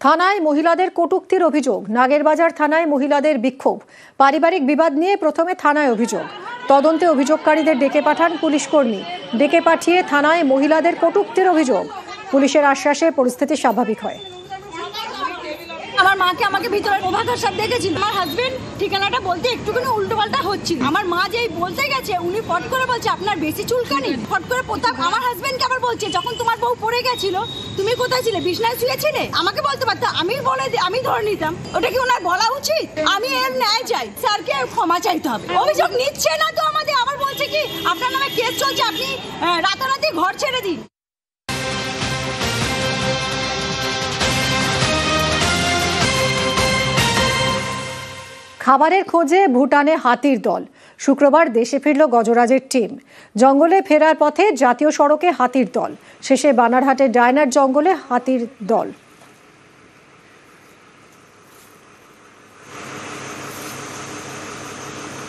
থানায় মহিলাদের কটূক্তির অভিযোগ। নাগেরবাজার থানায় মহিলাদের বিক্ষোভ। পারিবারিক বিবাদ নিয়ে প্রথমে থানায় অভিযোগ। তদন্তে অভিযোগকারীদের ডেকে পাঠান পুলিশ কর্মী। ডেকে পাঠিয়ে থানায় মহিলাদের কটূক্তির অভিযোগ। পুলিশের আশ্বাসে পরিস্থিতি স্বাভাবিক হয়। আমার মাকে আমাকে ভিতরে ওভারকার সাহেব দেখেছিল। আমার হাজবেন্ড ঠিকানাটা বলতে একটুখানি উল্টোপাল্টা হচ্ছিল। আমার মা যেই বলতে গেছে উনি ফট করে বলছে আপনার বেশি চুলকানি। ফট করে প্রতাপ আমার হাজবেন্ডকে আবার বলছে যখন তোমার বউ পড়ে গেছিল তুমি কোথায় ছিলে, বিছনায় শুয়েছিলে? আমাকে বলতে পারতো, আমি ধরে নিতাম। ওটা কি ওনার বলা উচিত? আমি এর ন্যায় চাই, স্যারকে ক্ষমা চাইতে হবে। অভিযোগ নিচ্ছে না তো আমাদের, আবার বলছে কি আপনার নামে কেস চলছে, আপনি রাতারাতি ঘর ছেড়ে দিন। খাবারের খোঁজে ভুটানে হাতির দল। শুক্রবার দেশে ফিরল গজরাজের টিম। জঙ্গলে ফেরার পথে জাতীয় সড়কে হাতির দল। শেষে বানারহাটের ডায়নার জঙ্গলে হাতির দল।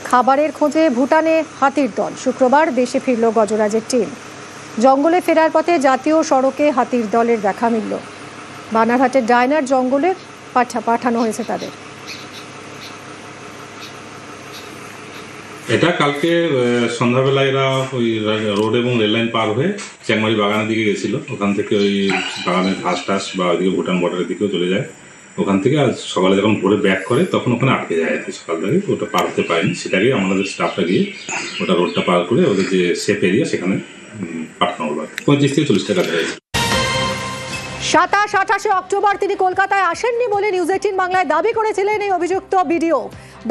খাবারের খোঁজে ভুটানে হাতির দল। শুক্রবার দেশে ফিরল গজরাজের টিম। জঙ্গলে ফেরার পথে জাতীয় সড়কে হাতির দলের দেখা মিলল। বানারহাটের ডায়নার জঙ্গলে পাঠানো হয়েছে তাদের। এটা কালকে সন্ধ্যাবেলা এরা ওই রোড এবং রেললাইন পার হয়ে চ্যাংমারি বাগানের দিকে গেছিল। ওখান থেকে ওই বাগানের ঘাস টাস বা ওইদিকে ভুটান বর্ডারের দিকেও চলে যায়। ওখান থেকে আজ সকালে যখন ভোরে ব্যাক করে তখন ওখানে আটকে যায় আর কি। সকাল থেকে ওটা পার হতে পারেনি, সেটাকে আমাদের স্টাফটা গিয়ে ওটা রোডটা পার করে ওদের যে সেফ এরিয়া সেখানে পাঠানো হলো। 25 থেকে 40 টাকা দেয়। 27-28 অক্টোবর তিনি কলকাতায় আসেননি বলে নিউজ 18 বাংলায় দাবি করেছিলেন এই অভিযুক্ত বিডিও।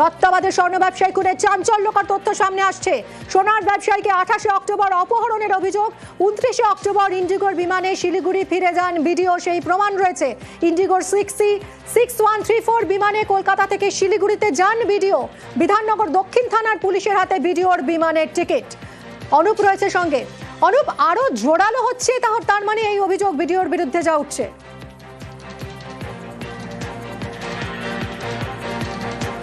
দত্তাবাদের স্বর্ণ ব্যবসায়ী খুনে চাঞ্চল্যকর তথ্য সামনে আসছে। সোনার ব্যবসায়ীকে 28 অক্টোবর অপহরণের অভিযোগ। 29 অক্টোবর ইন্ডিগোর বিমানে শিলিগুড়ি ফিরে যান বিডিও, সেই প্রমাণ রয়েছে। ইন্ডিগোর 6134 বিমানে কলকাতা থেকে শিলিগুড়িতে যান বিডিও। বিধাননগর দক্ষিণ থানার পুলিশের হাতে বিডিওর বিমানের টিকিট। অনুপ রয়েছে সঙ্গে। অনুপ, আরো জোরালো হচ্ছে তার মানে এই অভিযোগ বিডিওর বিরুদ্ধে যা উঠছে?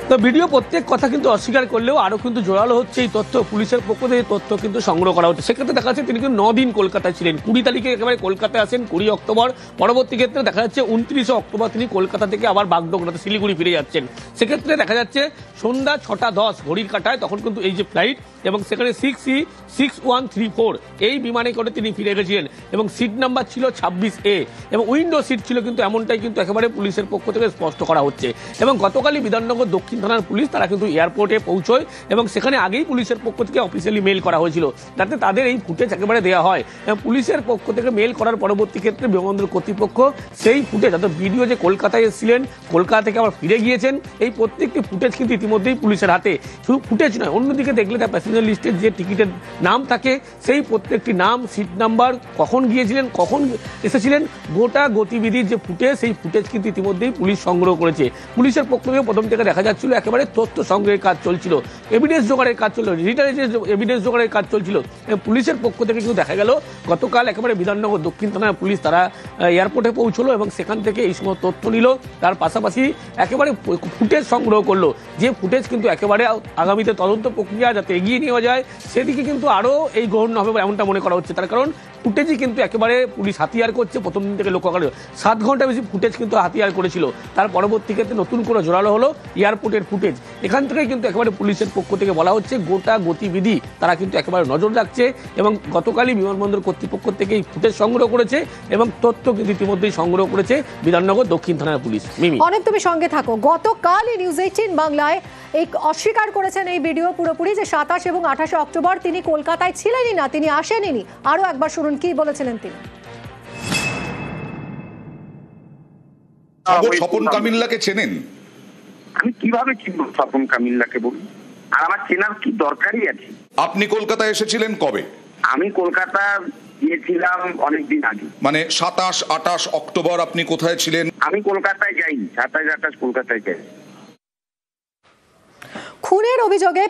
তো ভিডিও প্রত্যেক কথা কিন্তু অস্বীকার করলেও আরও কিন্তু জোরালো হচ্ছে এই তথ্য। পুলিশের পক্ষ থেকে তথ্য কিন্তু সংগ্রহ করা হচ্ছে। সেক্ষেত্রে দেখা যাচ্ছে তিনি কিন্তু 9 দিন কলকাতায় ছিলেন। 20 তারিখে একেবারে কলকাতায় আসেন 20 অক্টোবর। পরবর্তী ক্ষেত্রে দেখা যাচ্ছে 29 অক্টোবর তিনি কলকাতা থেকে আবার বাগডোগরাতে শিলিগুড়ি ফিরে যাচ্ছেন। সেক্ষেত্রে দেখা যাচ্ছে সন্ধ্যা 6:10 ঘড়ির কাঁটায় তখন কিন্তু এই যে ফ্লাইট এবং সেখানে 6134 এই বিমানে করে তিনি ফিরে গেছিলেন এবং সিট নাম্বার ছিল 26A এবং উইন্ডো সিট ছিল কিন্তু এমনটাই কিন্তু একেবারে পুলিশের পক্ষ থেকে স্পষ্ট করা হচ্ছে। এবং গতকালই বিধাননগর দক্ষিণ থানার পুলিশ তারা কিন্তু এয়ারপোর্টে পৌঁছয় এবং সেখানে আগেই পুলিশের পক্ষ থেকে অফিসিয়ালি মেল করা হয়েছিল যাতে তাদের এই ফুটেজ একেবারে দেওয়া হয়। পুলিশের পক্ষ থেকে মেল করার পরবর্তী ক্ষেত্রে বিমানবন্দর কর্তৃপক্ষ সেই ফুটেজ অর্থাৎ ভিডিও যে কলকাতায় এসেছিলেন, কলকাতা থেকে আবার ফিরে গিয়েছেন, এই প্রত্যেকটি ফুটেজ কিন্তু ইতিমধ্যেই পুলিশের হাতে। শুধু ফুটেজ নয়, অন্যদিকে দেখলে তার প্যাসেঞ্জার লিস্টের যে টিকিটের নাম থাকে সেই প্রত্যেকটি নাম, সিট নাম্বার, কখন গিয়েছিলেন, কখন এসেছিলেন, গোটা গতিবিধির যে ফুটেজ সেই ফুটেজ কিন্তু ইতিমধ্যেই পুলিশ সংগ্রহ করেছে। পুলিশের পক্ষ থেকে প্রথম থেকে দেখা যাচ্ছিল একেবারে তথ্য সংগ্রহের কাজ চলছিল, এভিডেন্স জোগাড়ের কাজ চলছিল, ডিজিটাল এভিডেন্স জোগাড়ের কাজ চলছিল। পুলিশের পক্ষ থেকে কিন্তু দেখা গেল গতকাল একেবারে বিধাননগর দক্ষিণ থানার পুলিশ তারা এয়ারপোর্টে পৌঁছলো এবং সেখান থেকে এই সময় তথ্য নিল। তার পাশাপাশি একেবারে ফুটেজ সংগ্রহ করলো, যে ফুটেজ কিন্তু একেবারে আগামীতে তদন্ত প্রক্রিয়া যাতে এগিয়ে নেওয়া যায় সেদিকে কিন্তু আরও এই গ্রহণ হবে এমনটা মনে করা হচ্ছে। তার কারণ ফুটেজই কিন্তু একেবারে পুলিশ হাতিয়ার করছে। প্রথম দিন থেকে লক্ষ্য করা 7 ঘন্টা বেশি ফুটেজ কিন্তু হাতিয়ার করেছিল। তার পরবর্তী ক্ষেত্রে নতুন করে জোরালো হলো এয়ারপোর্টের ফুটেজ। এখান থেকে কিন্তু একেবারে পুলিশের পক্ষ থেকে বলা হচ্ছে গোটা গতিবিধি তারা কিন্তু একেবারে নজর রাখছে এবং গতকালই বিমানবন্দর কর্তৃপক্ষ থেকে এই ফুটেজ সংগ্রহ করেছে এবং তথ্য কিন্তু ইতিমধ্যেই সংগ্রহ করেছে বিধাননগর দক্ষিণ থানার পুলিশ। মিমি, অনেক তুমি সঙ্গে থাকো। গতকালই নিউজ 18 বাংলায় এই অস্বীকার করেছেন এই ভিডিও পুরোপুরি যে 27 এবং 28 অক্টোবর তিনি কলকাতায় ছিলেনই না, তিনি আসেননি। আরো একবার শুনুন কি বলেছিলেন তিনি। স্বপন কামিল্লাকে চেনেন? আমি কিভাবে চিনব স্বপন কামিল্লাকে বলুন? আর আমার চেনার কি দরকারই আছে? আপনি কলকাতায় এসেছিলেন কবে? আমি কলকাতা গিয়েছিলাম অনেকদিন আগে। মানে 27-28 অক্টোবর আপনি কোথায় ছিলেন? আমি কলকাতায় যাইনি, 27-28 কলকাতায় যাই। খুনের অভিযোগে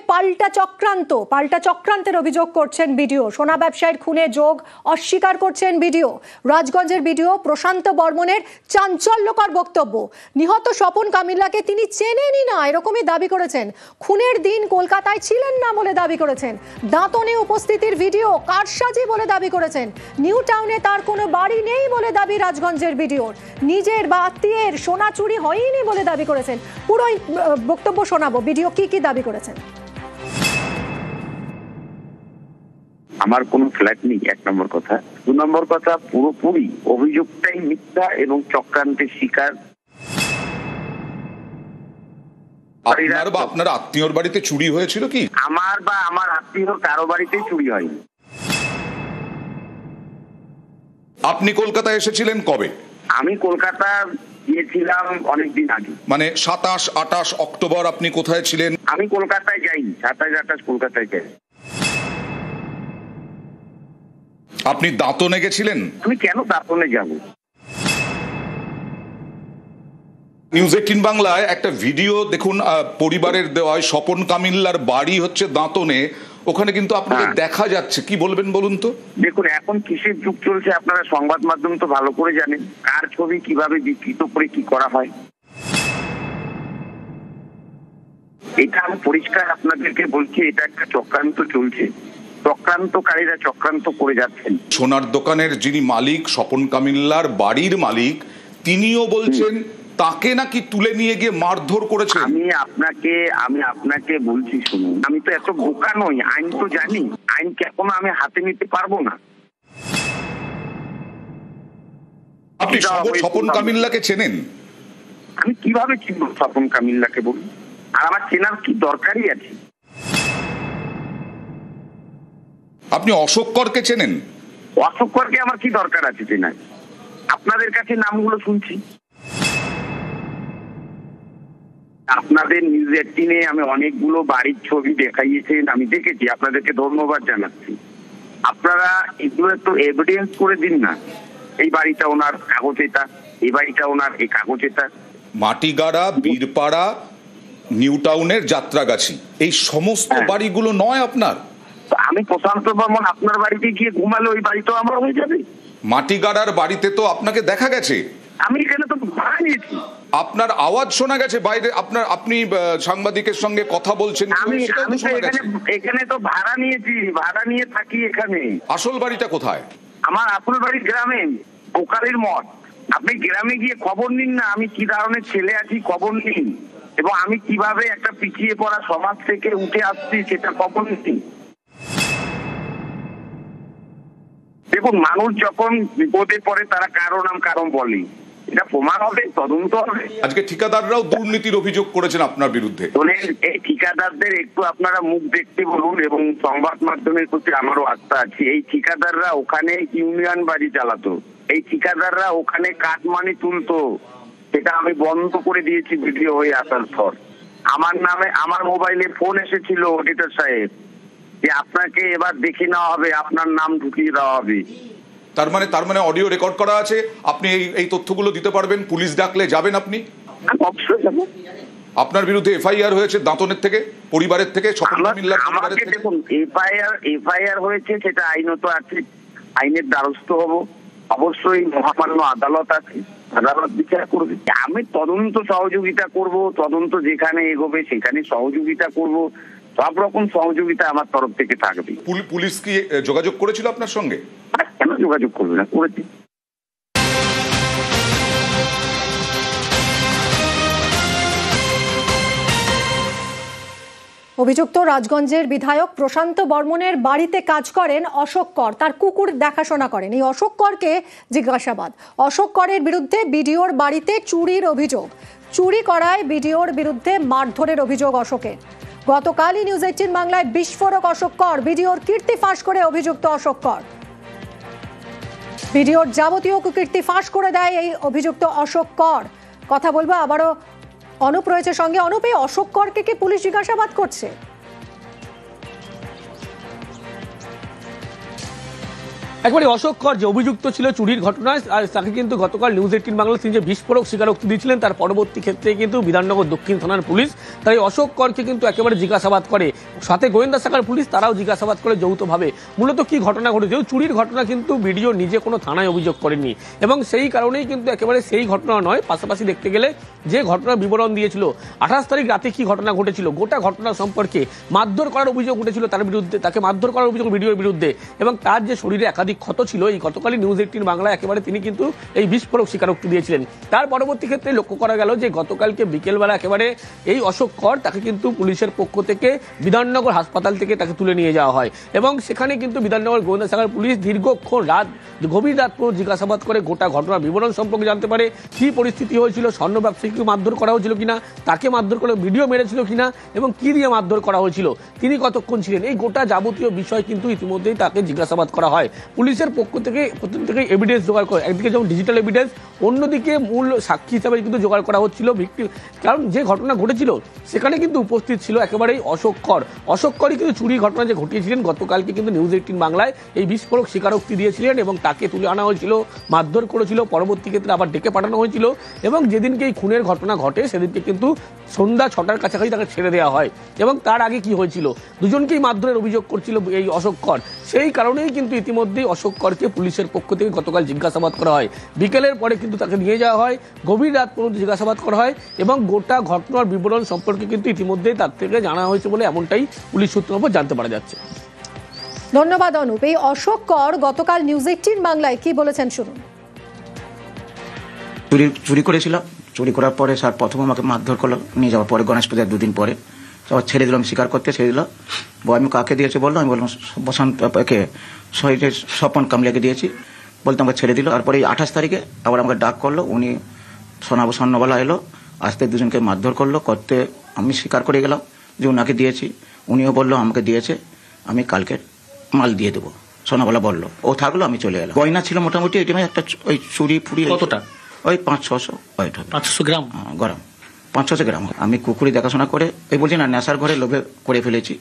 পাল্টা চক্রান্তের অভিযোগ করছেন বিডিও। সোনা ব্যবসায়ীর খুনে যোগ অস্বীকার করছেন বিডিও। রাজগঞ্জের বিডিও প্রশান্ত বর্মনের চাঞ্চল্যকর বক্তব্য। নিহত স্বপন কামিল্লাকে তিনি চেনেনই না এরকমই দাবি করেছেন। খুনের দিন কলকাতায় ছিলেন না বলে দাবি করেছেন। দাঁতনে উপস্থিতির ভিডিও কারসাজি বলে দাবি করেছেন। নিউ টাউনে তার কোনো বাড়ি নেই বলে দাবি রাজগঞ্জের বিডিওর। নিজের বা আত্মীয়ের সোনা চুরি হয়নি বলে দাবি করেছেন। পুরো বক্তব্য শোনাবো বিডিও কি দাবি করেছেন। আমার কোনো ফ্ল্যাট নেই, 1 নম্বর কথা। 2 নম্বর কথা, পুরোপুরি অভিযোগটাই মিথ্যা এবং চক্রান্তের শিকার। আপনার বা আপনার আত্মীয়র বাড়িতে চুরি হয়েছিল কি? আমার বা আমার আত্মীয় কারো বাড়িতেই চুরি হয়নি। আপনি কলকাতায় এসেছিলেন কবে? আমি কলকাতা গিয়েছিলাম অনেকদিন আগে। মানে 27-28 অক্টোবর আপনি কোথায় ছিলেন? আমি কলকাতায় যাইনি, 27-28 কলকাতায় যাই। আপনি দাঁতনে গেছিলেন? আমি কেন দাঁতনে যাব? নিউজ 18 বাংলায় একটা ভিডিও দেখুন, পরিবারের দেওয়ায় স্বপন কামিল্লার বাড়ি হচ্ছে দাঁতনে, ওখানে কিন্তু আপনাকে দেখা যাচ্ছে। কি বলবেন বলুন তো? দেখুন, এখন কিসের যুগ চলছে আপনারা সংবাদ মাধ্যম তো ভালো করে জানেন, কার ছবি কিভাবে বিকৃত করে কি করা হয়। এটা আমি পরিষ্কার আপনাদেরকে বলছি, এটা একটা চক্রান্ত চলছে। চক্রান্তকারীরা চক্রান্ত করে যাচ্ছেন। সোনার দোকানের যিনি মালিক, স্বপন কামিল্লার বাড়ির মালিক, তিনিও বলছেন তাকে নাকি তুলে নিয়ে গিয়ে মারধর করেছে। আমি আপনাকে বলছি, শুনুন, আমি তো এত বোকা নই, আইন তো জানি। আইনকে এখনো আমি হাতে নিতে পারবো না। আপনি স্বপন কামিল্লাকে চেনেন? আমি কিভাবে চিনবো স্বপন কামিল্লাকে বলুন? আর আমার চেনার কি দরকারই আছে? আপনি অশোক করকে চেনেন? অশোক করকে আমার কি দরকার আছে চেনার? আপনাদের কাছে নামগুলো শুনছি। আপনাদের নিউজ 18-এ আমি অনেকগুলো বাড়ির ছবি দেখাইয়েছেন, আমি দেখেছি, আপনাদেরকে ধন্যবাদ জানাচ্ছি। আপনারা এগুলো একটু এভিডেন্স করে দিন না। এই বাড়িটা ওনার, কাগজ এটা, এই বাড়িটা ওনার, এই কাগজ এটা। মাটিগাড়া, বীরপাড়া, নিউ টাউনের যাত্রাগাছি, এই সমস্ত বাড়িগুলো নয় আপনার? আমি প্রশান্ত বর্মন আপনার বাড়িতে গিয়ে ঘুমালে ওই বাড়িটাও আমার হয়ে যাবে? মাটিগাড়ার বাড়িতে তো আপনাকে দেখা গেছে। আমি এখানে তো ভাড়া নিয়েছি। আপনার আওয়াজ শোনা গেছে বাইরে, আপনি সাংবাদিকের সঙ্গে কথা বলছেন, আমি এখানে তো ভাড়া নিয়েছি, ভাড়া নিয়ে থাকি এখানে। আসল বাড়িটা কোথায়? আমার আসল বাড়ি গ্রামে, বোকালির মঠ। আপনি গ্রামে গিয়ে খবর নিন না, আমি কি ধরনের ছেলে আছি খবর নিন, এবং আমি কিভাবে একটা পিছিয়ে পড়া সমাজ থেকে উঠে আসছি সেটা খবর নিন। দেখুন, মানুষ যখন বিপদে পড়ে তারা কারণ বলে, এটা প্রমাণ হবে, তদন্ত হবে। আজকে ঠিকাদাররাও দুর্নীতির অভিযোগ করেছেন আপনার বিরুদ্ধে। এই ঠিকাদারদের একটু আপনারা মুখ দেখতে বলুন, এবং সংবাদ মাধ্যমের প্রতি আমারও আস্থা আছে। এই ঠিকাদাররা ওখানে ইউনিয়ন বাড়ি চালাতো, এই ঠিকাদাররা ওখানে কাটমানি তুলতো, সেটা আমি বন্ধ করে দিয়েছি ভিডিও হয়ে আসার পর। আমার নামে আমার মোবাইলে ফোন এসেছিল অডিটর সাহেব যে আপনাকে এবার দেখে নেওয়া হবে, আপনার নাম ঢুকিয়ে দেওয়া হবে। তার মানে অডিও রেকর্ড করা আছে। আপনি এই তথ্যগুলো দিতে পারবেন? পুলিশ ডাকলে যাবেন আপনি? অবশ্যই যাবো। আপনার বিরুদ্ধে এফআইআর হয়েছে দাঁতনের থেকে, পরিবারের থেকে, আমাকে দেখুন, এফআইআর হয়েছে, সেটা আইনত আছে, আইনের দ্বারস্থ হব। অবশ্যই মহামান্য আদালত আছে, আদালত বিচার করবে। আমি তদন্ত সহযোগিতা করব, তদন্ত যেখানে এগোবে সেখানে সহযোগিতা করব, সব রকম সহযোগিতা আমার তরফ থেকে থাকবে। পুলিশ কি যোগাযোগ করেছিল আপনার সঙ্গে? কেন যোগাযোগ করবে না, করেছি। অভিযুক্ত রাজগঞ্জের বিধায়ক প্রশান্ত বর্মনের বাড়িতে কাজ করেন অশোক কর, তার কুকুর দেখাশোনা করেন। এই অশোক করকে জিজ্ঞাসাবাদ। অশোক করের বিরুদ্ধে বিডিওর বাড়িতে চুরির অভিযোগ, চুরি করায় বিডিওর বিরুদ্ধে মারধরের অভিযোগ অশোকের। গতকালই নিউজ 18 বাংলায় বিস্ফোরক অশোক কর, বিডিওর কীর্তি ফাঁস করে অভিযুক্ত অশোক কর। বিডিওর যাবতীয় কুকীর্তি ফাঁস করে দেয় এই অভিযুক্ত অশোক কর। কথা বলবো আবারও অনুপ রয়েছে সঙ্গে। অনুপ, এই অশোক করকে কি পুলিশ জিজ্ঞাসাবাদ করছে? একবারে অশোককর যে অভিযুক্ত ছিল চুরির ঘটনায়, আর তাকে কিন্তু গতকাল নিউজ 18 বাংলা তিনি যে বিস্ফোরক স্বীকারোক্তি দিয়েছিলেন, তার পরবর্তী ক্ষেত্রে কিন্তু বিধাননগর দক্ষিণ থানার পুলিশ তাই অশোককরকে কিন্তু একেবারে জিজ্ঞাসাবাদ করে, সাথে গোয়েন্দা শাখার পুলিশ তারাও জিজ্ঞাসাবাদ করে যৌথভাবে মূলত কি ঘটনা ঘটেছে। চুরির ঘটনা কিন্তু ভিডিও নিজে কোনো থানায় অভিযোগ করেননি এবং সেই কারণেই কিন্তু একেবারে সেই ঘটনা নয়, পাশাপাশি দেখতে গেলে যে ঘটনার বিবরণ দিয়েছিল 28 তারিখ রাতে কি ঘটনা ঘটেছিল, গোটা ঘটনা সম্পর্কে মারধর করার অভিযোগ উঠেছিল তার বিরুদ্ধে, তাকে মারধর করার অভিযোগ ভিডিওর বিরুদ্ধে, এবং তার যে শরীরে একাধিক ক্ষত ছিল, এই গতকালই নিউজ 18 বাংলা একেবারে তিনি কিন্তু এই বিস্ফোরক স্বীকারোক্তি দিয়েছিলেন। তার পরবর্তী ক্ষেত্রে লক্ষ্য করা গেল যে গতকালকে বিকেলবেলা একেবারে এই অশোককর তাকে কিন্তু পুলিশের পক্ষ থেকে বিধাননগর হাসপাতাল থেকে তাকে তুলে নিয়ে যাওয়া হয় এবং সেখানে কিন্তু বিধাননগর গোয়েন্দা শাখার পুলিশ দীর্ঘক্ষণ গভীর রাত পর্যন্ত জিজ্ঞাসাবাদ করে গোটা ঘটনার বিবরণ সম্পর্কে জানতে পারে, কি পরিস্থিতি হয়েছিল, স্বর্ণ ব্যবসায়ীকে মারধর করা হয়েছিল কিনা, তাকে মারধর করে ভিডিও মেরেছিল কিনা এবং কি দিয়ে মারধর করা হয়েছিল, তিনি কতক্ষণ ছিলেন, এই গোটা যাবতীয় বিষয় কিন্তু ইতিমধ্যেই তাকে জিজ্ঞাসাবাদ করা হয়। পুলিশের পক্ষ থেকে প্রথম থেকে এভিডেন্স জোগাড় করে, একদিকে যেমন ডিজিটাল এভিডেন্স, অন্যদিকে মূল সাক্ষী হিসাবে কিন্তু জোগাড় করা হচ্ছিল ভিকটিম, কারণ যে ঘটনা ঘটেছিল সেখানে কিন্তু উপস্থিত ছিল একেবারেই অশোককরই কিন্তু চুরি ঘটনা যে ঘটিয়েছিলেন গতকালকে কিন্তু নিউজ 18 বাংলায় এই বিস্ফোরক স্বীকারোক্তি দিয়েছিলেন এবং তাকে তুলে আনা হয়েছিল, মারধর করেছিল, পরবর্তী ক্ষেত্রে আবার ডেকে পাঠানো হয়েছিল এবং যেদিনকে এই খুনের ঘটনা ঘটে সেদিনকে কিন্তু সন্ধ্যা 6টার কাছাকাছি তাকে ছেড়ে দেওয়া হয় এবং তার আগে কি হয়েছিল, দুজনকেই মারধরের অভিযোগ করছিল এই অশোককর, সেই কারণেই কিন্তু ইতিমধ্যেই অশোককরকে পুলিশের পক্ষ থেকে গতকাল জিজ্ঞাসাবাদ করা হয়। বিকেলের পরে কিন্তু তাকে নিয়ে যাওয়া হয়, গভীর রাত পর্যন্ত জিজ্ঞাসাবাদ করা হয় এবং গোটা ঘটনার বিবরণ সম্পর্কে কিন্তু ইতিমধ্যেই তার থেকে জানা হয়েছে বলে এমনটাই পুলিশ সূত্রের উপর জানতে পারা যাচ্ছে। ধন্যবাদ অনুপ। এই অশোককর গতকাল নিউজ 18 বাংলায় কি বলেছেন শুনুন। চুরি করেছিল, চুরি করার পরে স্যার প্রথম আমাকে মারধর করলো, নিয়ে যাওয়ার পরে গণেশ পূজার 2 দিন পরে আবার ছেড়ে দিলাম, স্বীকার করতে ছেড়ে দিল। আমি কাকে দিয়েছি বললো, আমি বললাম বসন্তকে শহীদের স্বপন কামলিয়াকে দিয়েছি, বলতে আমাকে ছেড়ে দিল। তারপরে 28 তারিখে আবার আমাকে ডাক করলো, উনি স্বর্ণবালা এলো, আসতে দুজনকে মারধর করলো, করতে আমি স্বীকার করে গেলাম যে ওনাকে দিয়েছি, উনিও বললো আমাকে দিয়েছে, আমি কালকে মাল দিয়ে দেবো, সোনাবালা বললো, ও থাকলো, আমি চলে এলাম। গয়না ছিল মোটামুটি এই টাইমে একটা ওই চুরি ফুড়ি কতটা, ওই 500-600 500 গ্রাম গ্রাম 500 গ্রাম। আমি কুকুরি দেখাশোনা করে এই বলছি না নেশার ঘরে লোভে করে ফেলেছি।